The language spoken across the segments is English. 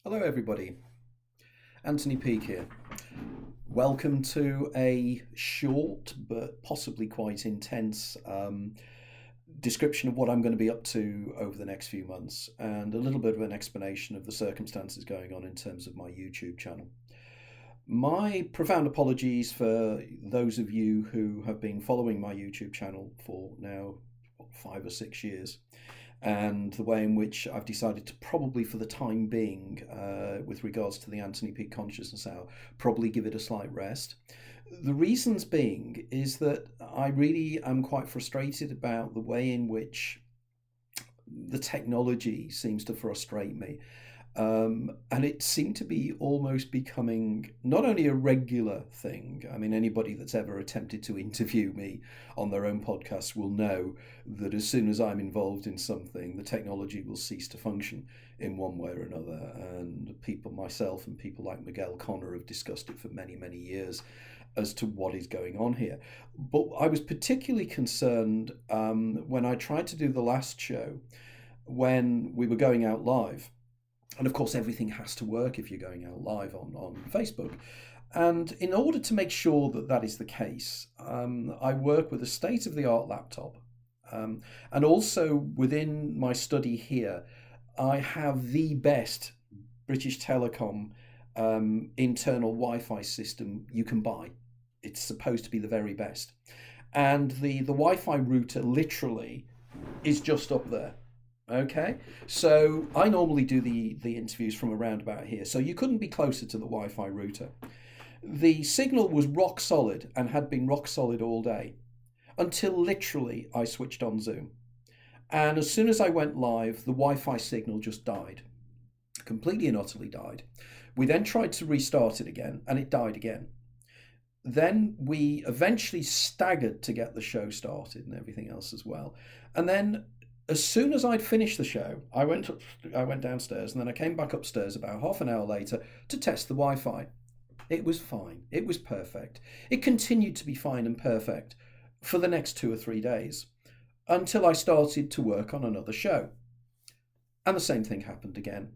Hello, everybody. Anthony Peake here. Welcome to a short but possibly quite intense description of what I'm going to be up to over the next few months and a little bit of an explanation of the circumstances going on in terms of my YouTube channel. My profound apologies for those of you who have been following my YouTube channel for now 5 or 6 years and the way in which I've decided to probably, for the time being, with regards to the Anthony Peake Consciousness Hour, probably give it a slight rest. The reasons being is that I really am quite frustrated about the way in which the technology seems to frustrate me. And it seemed to be almost becoming not only a regular thing. I mean, anybody that's ever attempted to interview me on their own podcast will know that as soon as I'm involved in something, the technology will cease to function in one way or another. And people, myself and people like Miguel Connor, have discussed it for many, many years as to what is going on here. But I was particularly concerned when I tried to do the last show when we were going out live, and of course, everything has to work if you're going out live on Facebook. And in order to make sure that that is the case, I work with a state of the art laptop. And also within my study here, I have the best British Telecom internal Wi Fi system you can buy. It's supposed to be the very best. And the Wi Fi router literally is just up there. Okay, so I normally do the interviews from around about here, so you couldn't be closer to the Wi-Fi router. The signal was rock solid and had been rock solid all day until literally I switched on Zoom. And as soon as I went live, the Wi-Fi signal just died, completely and utterly died. We then tried to restart it again, and it died again. Then we eventually staggered to get the show started and everything else as well. And then as soon as I'd finished the show, I went downstairs, and then I came back upstairs about half an hour later to test the Wi-Fi. It was fine. It was perfect. It continued to be fine and perfect for the next 2 or 3 days until I started to work on another show. And the same thing happened again.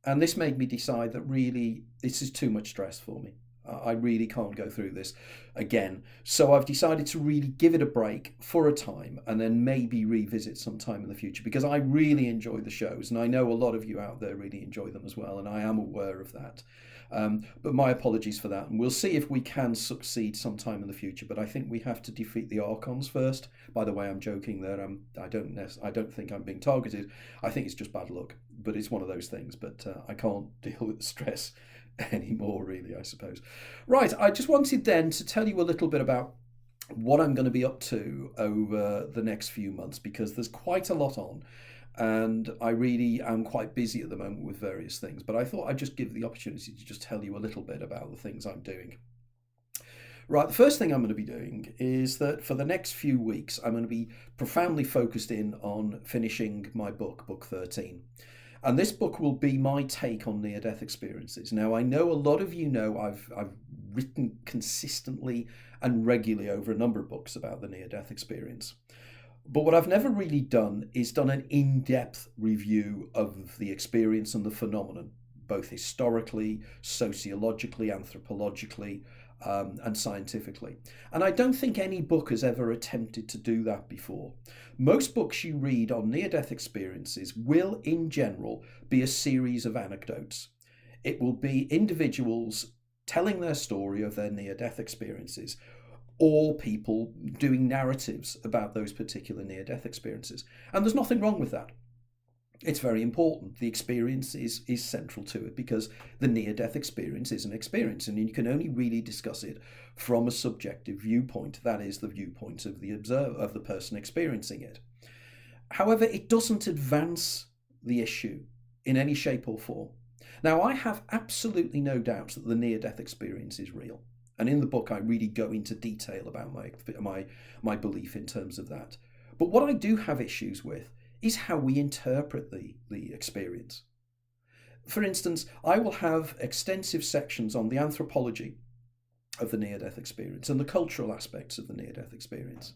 And this made me decide that really this is too much stress for me. I really can't go through this again. So I've decided to really give it a break for a time and then maybe revisit sometime in the future, because I really enjoy the shows and I know a lot of you out there really enjoy them as well, and I am aware of that. But my apologies for that, and we'll see if we can succeed sometime in the future. But I think we have to defeat the Archons first. By the way, I'm joking there. I don't think I'm being targeted. I think it's just bad luck. But it's one of those things. But I can't deal with the stress anymore, really, I suppose. Right, I just wanted then to tell you a little bit about what I'm going to be up to over the next few months, because there's quite a lot on and I really am quite busy at the moment with various things. But I thought I'd just give the opportunity to just tell you a little bit about the things I'm doing. Right, the first thing I'm going to be doing is that for the next few weeks, I'm going to be profoundly focused in on finishing my book, Book 13. And this book will be my take on near-death experiences. Now, I know a lot of you know I've written consistently and regularly over a number of books about the near-death experience. But what I've never really done is done an in-depth review of the experience and the phenomenon, both historically, sociologically, anthropologically, and scientifically. And I don't think any book has ever attempted to do that before. Most books you read on near-death experiences will, in general, be a series of anecdotes. It will be individuals telling their story of their near-death experiences, or people doing narratives about those particular near-death experiences. And there's nothing wrong with that. It's very important. The experience is central to it, because the near-death experience is an experience, and you can only really discuss it from a subjective viewpoint. That is the viewpoint of the observer, of the person experiencing it. However, it doesn't advance the issue in any shape or form. Now, I have absolutely no doubts that the near-death experience is real. And in the book, I really go into detail about my belief in terms of that. But what I do have issues with is how we interpret the experience. For instance, I will have extensive sections on the anthropology of the near-death experience and the cultural aspects of the near-death experience.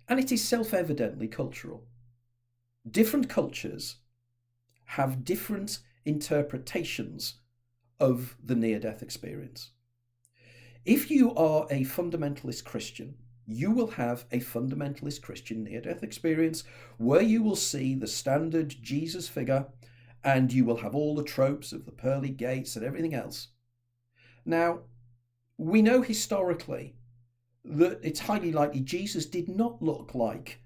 And it is self-evidently cultural. Different cultures have different interpretations of the near-death experience. If you are a fundamentalist Christian, you will have a fundamentalist Christian near-death experience where you will see the standard Jesus figure and you will have all the tropes of the pearly gates and everything else. Now, we know historically that it's highly likely Jesus did not look like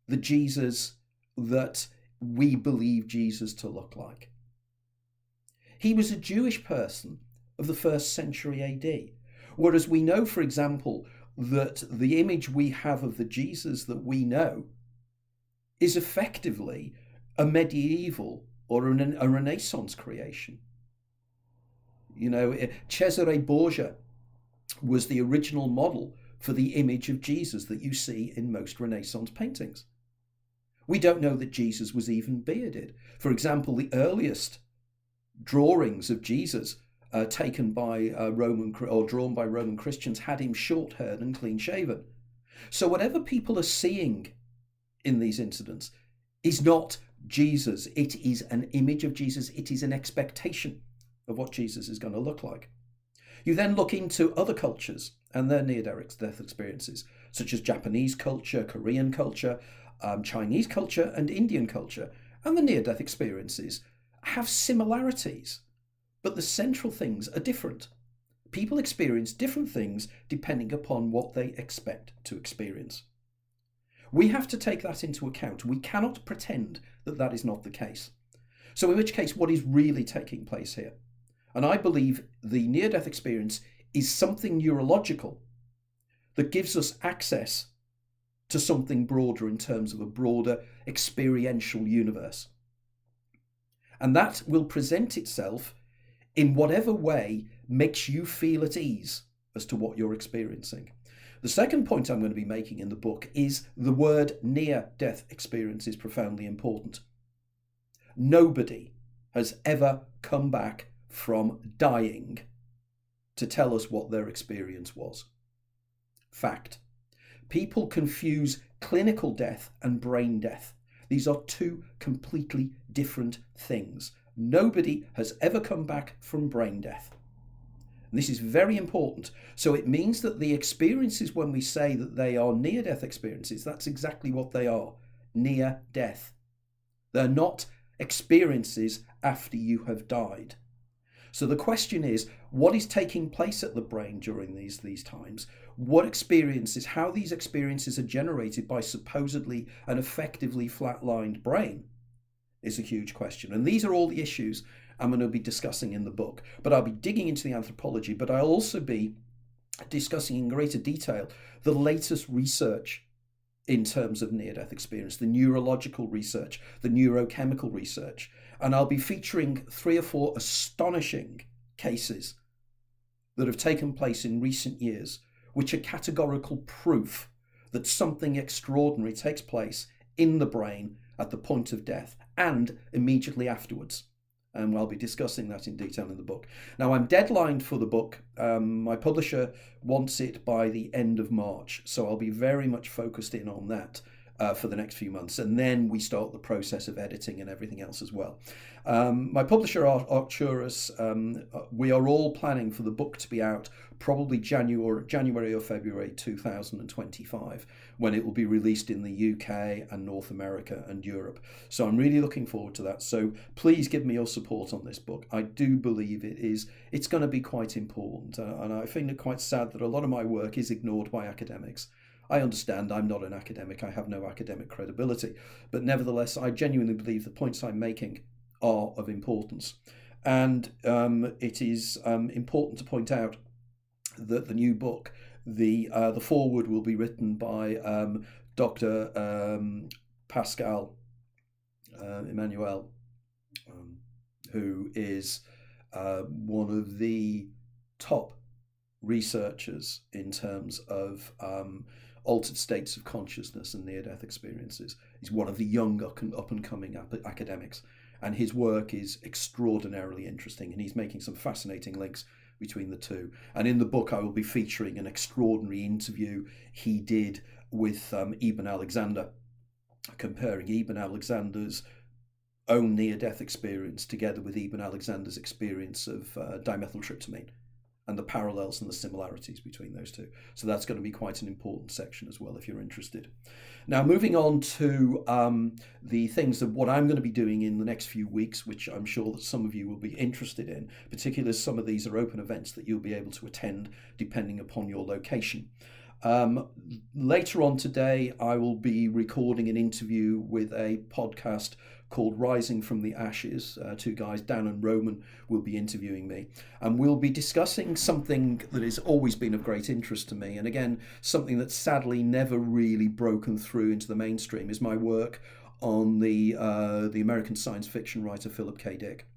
the Jesus that we believe Jesus to look like. He was a Jewish person of the 1st century AD, whereas we know, for example, that the image we have of the Jesus that we know is effectively a medieval or a Renaissance creation. You know, Cesare Borgia was the original model for the image of Jesus that you see in most Renaissance paintings. We don't know that Jesus was even bearded. For example, the earliest drawings of Jesus taken by drawn by Roman Christians had him short-haired and clean-shaven. So whatever people are seeing in these incidents is not Jesus. It is an image of Jesus. It is an expectation of what Jesus is going to look like. You then look into other cultures and their near-death experiences, such as Japanese culture, Korean culture, Chinese culture, and Indian culture, and the near-death experiences have similarities, but the central things are different. People experience different things depending upon what they expect to experience. We have to take that into account. We cannot pretend that that is not the case. So in which case, what is really taking place here? And I believe the near-death experience is something neurological that gives us access to something broader in terms of a broader experiential universe. And that will present itself in whatever way makes you feel at ease as to what you're experiencing. The second point I'm going to be making in the book is the word near-death experience is profoundly important. Nobody has ever come back from dying to tell us what their experience was. Fact. People confuse clinical death and brain death. These are two completely different things. Nobody has ever come back from brain death. And this is very important. So it means that the experiences, when we say that they are near-death experiences, that's exactly what they are, near death. They're not experiences after you have died. So the question is, what is taking place at the brain during these times? What experiences, how these experiences are generated by supposedly an effectively flatlined brain is a huge question. And these are all the issues I'm going to be discussing in the book. But I'll be digging into the anthropology, but I'll also be discussing in greater detail the latest research in terms of near-death experience, the neurological research, the neurochemical research. And I'll be featuring 3 or 4 astonishing cases that have taken place in recent years, which are categorical proof that something extraordinary takes place in the brain at the point of death and immediately afterwards. And I'll be discussing that in detail in the book. Now, I'm deadlined for the book. My publisher wants it by the end of March, so I'll be very much focused in on that for the next few months, and then we start the process of editing and everything else as well. My publisher, Arcturus, we are all planning for the book to be out probably January or February 2025, when it will be released in the UK and North America and Europe. So I'm really looking forward to that. So please give me your support on this book. I do believe it's going to be quite important, and I find it quite sad that a lot of my work is ignored by academics. I understand I'm not an academic, I have no academic credibility, but nevertheless, I genuinely believe the points I'm making are of importance. And it is important to point out that the new book, the foreword will be written by Dr. Pascal Emmanuel, who is one of the top researchers in terms of altered states of consciousness and near-death experiences. He's one of the young up-and-coming academics, and his work is extraordinarily interesting, and he's making some fascinating links between the two. And in the book, I will be featuring an extraordinary interview he did with Ibn Alexander, comparing Ibn Alexander's own near-death experience together with Ibn Alexander's experience of dimethyltryptamine and the parallels and the similarities between those two. So that's going to be quite an important section as well if you're interested. Now, moving on to the things of what I'm going to be doing in the next few weeks, which I'm sure that some of you will be interested in, particularly as some of these are open events that you'll be able to attend depending upon your location. Later on today, I will be recording an interview with a podcast called Rising from the Ashes. Two guys, Dan and Roman, will be interviewing me. And we'll be discussing something that has always been of great interest to me. And again, something that's sadly never really broken through into the mainstream is my work on the American science fiction writer Philip K. Dick.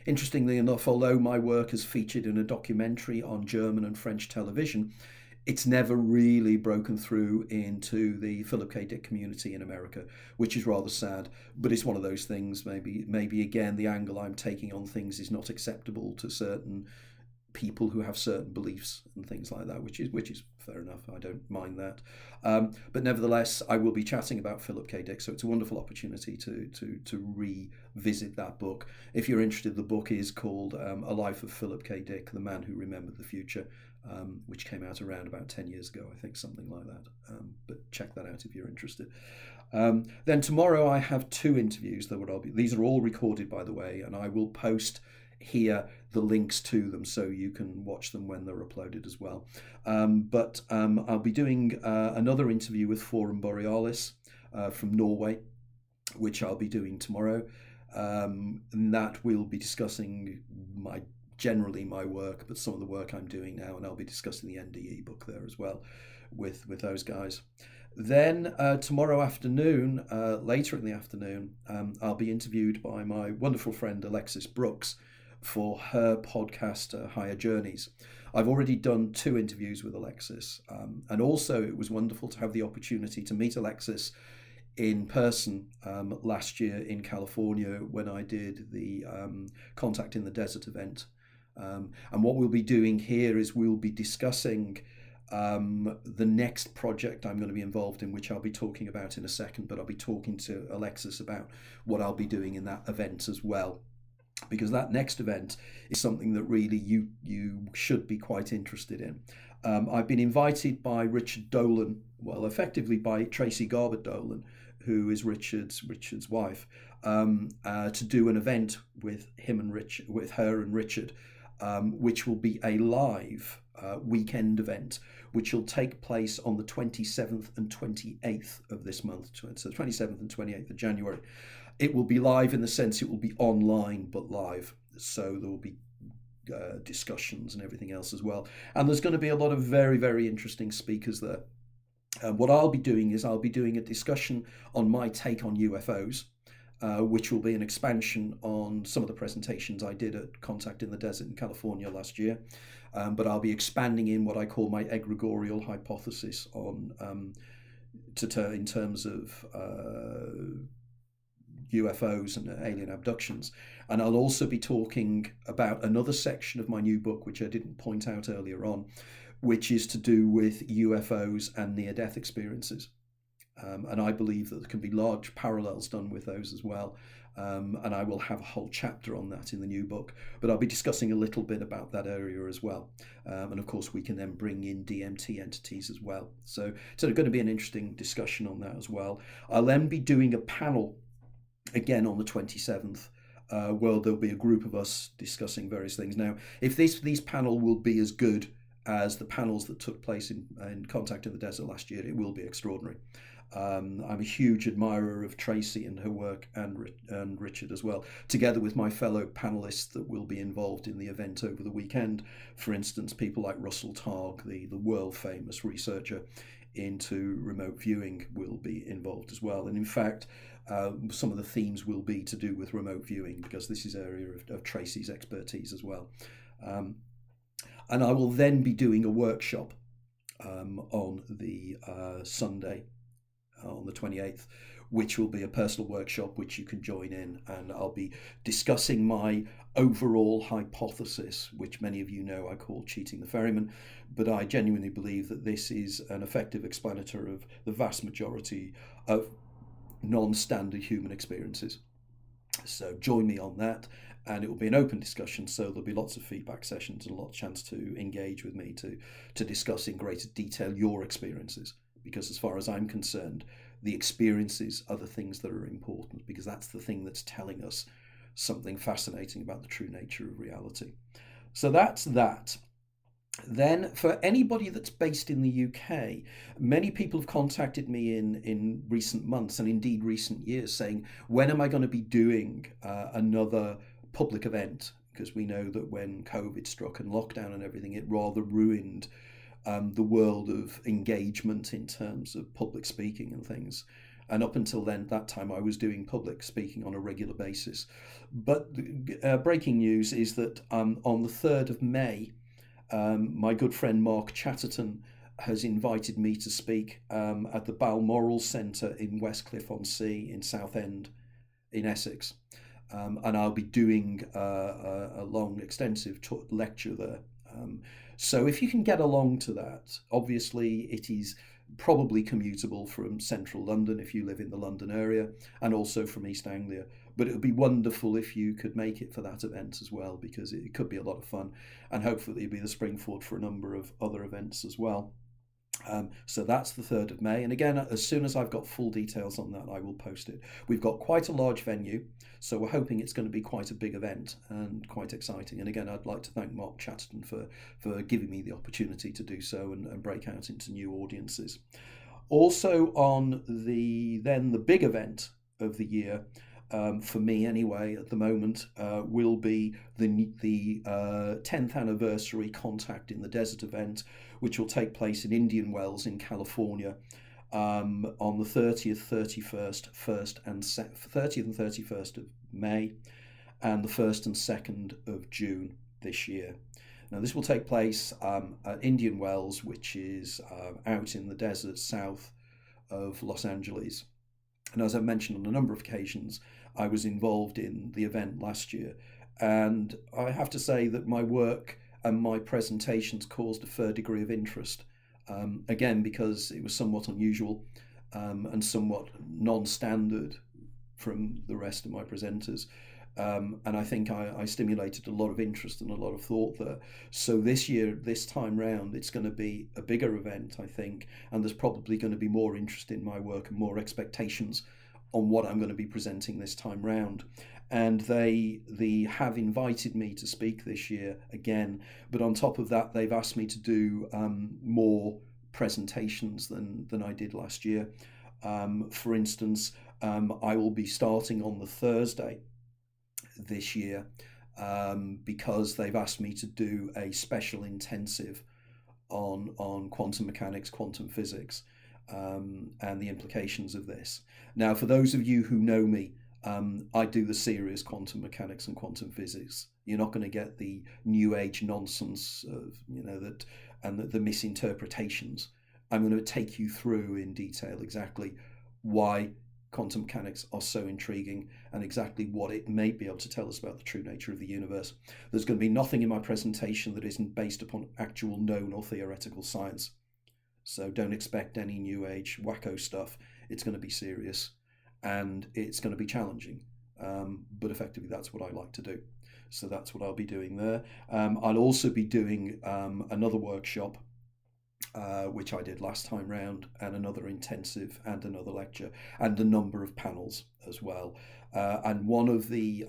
Interestingly enough, although my work has featured in a documentary on German and French television, it's never really broken through into the Philip K. Dick community in America, which is rather sad. But it's one of those things. Maybe again, the angle I'm taking on things is not acceptable to certain people who have certain beliefs and things like that, which is fair enough. I don't mind that. But nevertheless, I will be chatting about Philip K. Dick, so it's a wonderful opportunity to revisit that book. If you're interested, the book is called A Life of Philip K. Dick, The Man Who Remembered the Future, which came out around about 10 years ago, I think, something like that. But check that out if you're interested. Then tomorrow I have two interviews. These are all recorded, by the way, and I will post here the links to them so you can watch them when they're uploaded as well. But I'll be doing another interview with Forum Borealis from Norway, which I'll be doing tomorrow. And that will be discussing generally my work, but some of the work I'm doing now, and I'll be discussing the NDE book there as well with those guys. Then tomorrow afternoon, later in the afternoon, I'll be interviewed by my wonderful friend Alexis Brooks for her podcast, Higher Journeys. I've already done 2 interviews with Alexis, and also it was wonderful to have the opportunity to meet Alexis in person last year in California when I did the Contact in the Desert event. And what we'll be doing here is we'll be discussing the next project I'm going to be involved in, which I'll be talking about in a second, but I'll be talking to Alexis about what I'll be doing in that event as well, because that next event is something that really you should be quite interested in. I've been invited by Richard Dolan, well, effectively by Tracy Garbutt Dolan, who is Richard's wife, to do an event with her and Richard, which will be a live weekend event, which will take place on the 27th and 28th of this month, so 27th and 28th of January. It will be live in the sense it will be online, but live. So there will be discussions and everything else as well. And there's going to be a lot of very, very interesting speakers there. What I'll be doing is I'll be doing a discussion on my take on UFOs, which will be an expansion on some of the presentations I did at Contact in the Desert in California last year. But I'll be expanding in what I call my egregorial hypothesis on in terms of UFOs and alien abductions. And I'll also be talking about another section of my new book, which I didn't point out earlier on, which is to do with UFOs and near-death experiences. And I believe that there can be large parallels done with those as well. And I will have a whole chapter on that in the new book. But I'll be discussing a little bit about that area as well. And of course, we can then bring in DMT entities as well. So it's going to be an interesting discussion on that as well. I'll then be doing a panel again on the 27th, where there'll be a group of us discussing various things. Now, if these panel will be as good as the panels that took place in Contact in the Desert last year, it will be extraordinary. I'm a huge admirer of Tracy and her work, and Richard as well, together with my fellow panelists that will be involved in the event over the weekend. For instance, people like Russell Targ, the world famous researcher into remote viewing, will be involved as well. And in fact, some of the themes will be to do with remote viewing, because this is area of Tracy's expertise as well. And I will then be doing a workshop on the Sunday, on the 28th, which will be a personal workshop which you can join in, and I'll be discussing my overall hypothesis, which many of you know I call cheating the ferryman, but I genuinely believe that this is an effective explanator of the vast majority of non-standard human experiences. So join me on that, and it will be an open discussion. So there'll be lots of feedback sessions and a lot of chance to engage with me to discuss in greater detail your experiences. Because as far as I'm concerned, the experiences are the things that are important, because that's the thing that's telling us something fascinating about the true nature of reality. So that's that. Then, for anybody that's based in the UK, many people have contacted me in recent months and indeed recent years saying, when am I going to be doing another public event? Because we know that when COVID struck and lockdown and everything, it rather ruined the world of engagement in terms of public speaking and things. And up until then, that time, I was doing public speaking on a regular basis. But breaking news is that on the 3rd of May, my good friend Mark Chatterton has invited me to speak at the Balmoral Centre in Westcliff-on-Sea in Southend in Essex. And I'll be doing a long, extensive lecture there. So if you can get along to that, obviously it is probably commutable from central London if you live in the London area, and also from East Anglia. But it would be wonderful if you could make it for that event as well, because it could be a lot of fun, and hopefully it'll be the springboard for a number of other events as well. So that's the 3rd of May. And again, as soon as I've got full details on that, I will post it. We've got quite a large venue, so we're hoping it's going to be quite a big event and quite exciting. And again, I'd like to thank Mark Chatterton for giving me the opportunity to do so and break out into new audiences. Also on the big event of the year, for me anyway, at the moment, will be the 10th anniversary Contact in the Desert event, which will take place in Indian Wells in California on the 30th, 30th and 31st of May, and the 1st and 2nd of June this year. Now, this will take place at Indian Wells, which is out in the desert south of Los Angeles. And as I've mentioned on a number of occasions, I was involved in the event last year. And I have to say that my work and my presentations caused a fair degree of interest. Again, because it was somewhat unusual and somewhat non-standard from the rest of my presenters. And I think I stimulated a lot of interest and a lot of thought there. So this year, this time round, it's going to be a bigger event, I think, and there's probably going to be more interest in my work and more expectations on what I'm going to be presenting this time round. And they have invited me to speak this year again, but on top of that, they've asked me to do more presentations than I did last year. For instance, I will be starting on the Thursday this year because they've asked me to do a special intensive on quantum mechanics, quantum physics, and the implications of this. Now, for those of you who know me, I do the serious quantum mechanics and quantum physics. You're not going to get the new age nonsense of that and the misinterpretations. I'm going to take you through in detail exactly why quantum mechanics are so intriguing and exactly what it may be able to tell us about the true nature of the universe. There's going to be nothing in my presentation that isn't based upon actual known or theoretical science. So don't expect any new age wacko stuff. It's going to be serious and it's going to be challenging. But effectively, that's what I like to do. So that's what I'll be doing there. I'll also be doing another workshop which I did last time round, and another intensive and another lecture and a number of panels as well. And one of the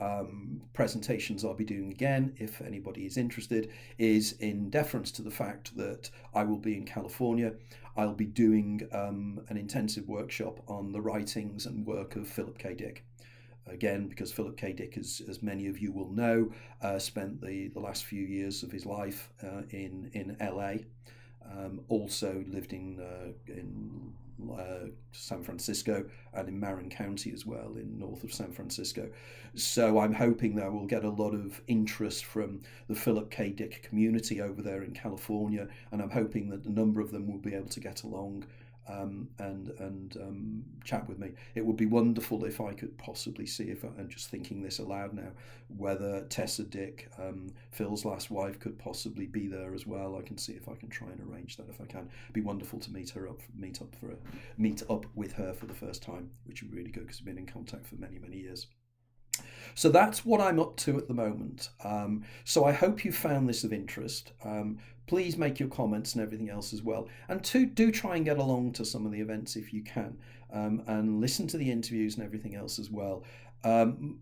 presentations I'll be doing again, if anybody is interested, is in deference to the fact that I will be in California. I'll be doing an intensive workshop on the writings and work of Philip K. Dick. Again, because Philip K. Dick, as many of you will know, spent the last few years of his life in LA. Also lived in San Francisco and in Marin County as well, in north of San Francisco. So I'm hoping that we'll get a lot of interest from the Philip K. Dick community over there in California, and I'm hoping that a number of them will be able to get along and chat with me. It would be wonderful if I could possibly see if I'm just thinking this aloud now, whether Tessa Dick, Phil's last wife, could possibly be there as well. I can see if I can try and arrange that if I can. It'd be wonderful to meet up with her for the first time, which would be really good because we've been in contact for many years. So that's what I'm up to at the moment. So I hope you found this of interest. Please make your comments and everything else as well. And do try and get along to some of the events if you can, and listen to the interviews and everything else as well.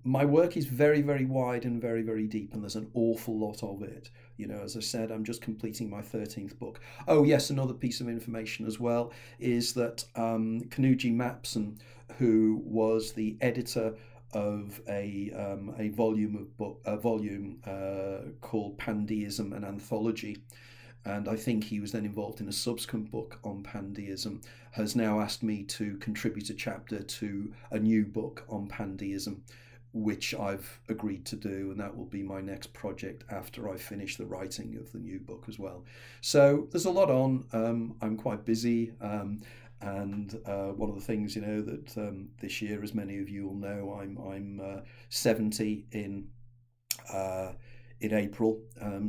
My work is very wide and very deep, and there's an awful lot of it. As I said, I'm just completing my 13th book. Oh, yes, another piece of information as well is that Kanuji Mapson, who was the editor of a volume called Pandeism and Anthology, and I think he was then involved in a subsequent book on pandeism, has now asked me to contribute a chapter to a new book on pandeism, which I've agreed to do, and that will be my next project after I finish the writing of the new book as well. So there's a lot on. I'm quite busy. And one of the things, that this year, as many of you will know, I'm 70 in April,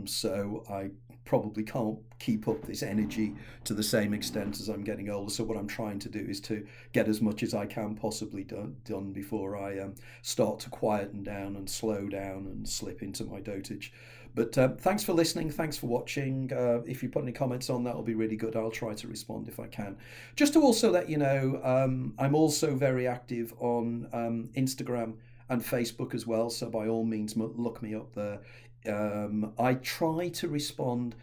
so I probably can't keep up this energy to the same extent as I'm getting older. So what I'm trying to do is to get as much as I can possibly done before I start to quieten down and slow down and slip into my dotage. But thanks for listening. Thanks for watching. If you put any comments on, that'll be really good. I'll try to respond if I can. Just to also let you know, I'm also very active on Instagram and Facebook as well. So by all means, look me up there. I try to respond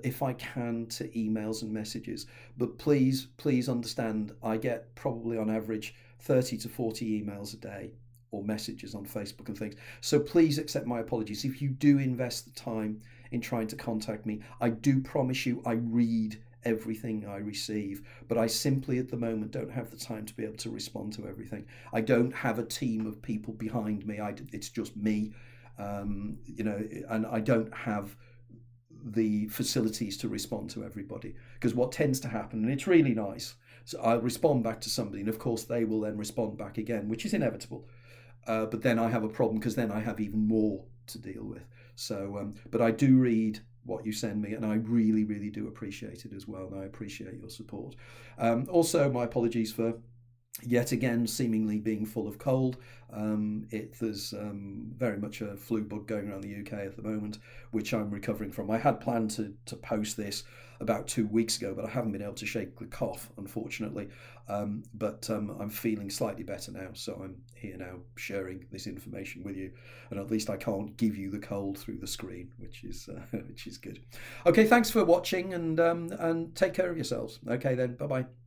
if I can to emails and messages, but please understand I get probably on average 30 to 40 emails a day or messages on Facebook and things. So please accept my apologies. If you do invest the time in trying to contact me, I do promise you I read everything I receive, but I simply at the moment don't have the time to be able to respond to everything. I don't have a team of people behind me. It's just me. And I don't have the facilities to respond to everybody, because what tends to happen, and it's really nice, so I'll respond back to somebody, and of course they will then respond back again, which is inevitable. But then I have a problem because then I have even more to deal with. So, but I do read what you send me, and I really do appreciate it as well, and I appreciate your support. Also, my apologies for yet again seemingly being full of cold. There's very much a flu bug going around the UK at the moment, which I'm recovering from. I had planned to post this about 2 weeks ago, but I haven't been able to shake the cough, unfortunately. But I'm feeling slightly better now, so I'm here now sharing this information with you, and at least I can't give you the cold through the screen, which is which is good. Okay, thanks for watching, and take care of yourselves. Okay then, bye bye.